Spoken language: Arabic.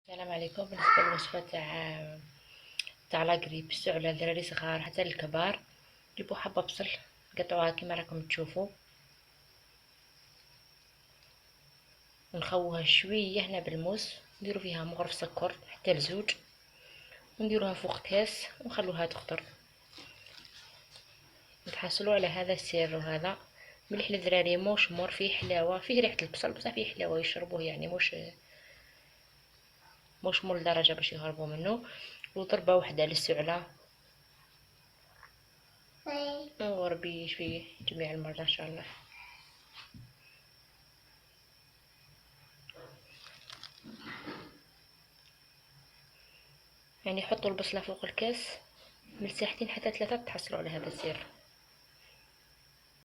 السلام عليكم. بالنسبة للوصفة تاع لاكريب على الدراري صغار حتى للكبار، جيبوا حبة بصل قطعوها كيما راكم تشوفوا، ونخووها شوية هنا بالموس، نديرو فيها مغرف سكر حتى لزوج، ونديروها فوق كاس ونخلوها تخضر. نتحصلوا على هذا السر، وهذا مليح للدراري، موش مور، فيه حلاوة، فيه ريحة البصل بصح فيه حلاوة يشربوه، يعني موش مور لدرجة باش يهربوا منه. وضربة واحدة للسعلة، وربي يشفي جميع المرضى ان شاء الله. يعني حطوا البصلة فوق الكاس من ساعتين حتى 3 تحصلوا على هذا السر.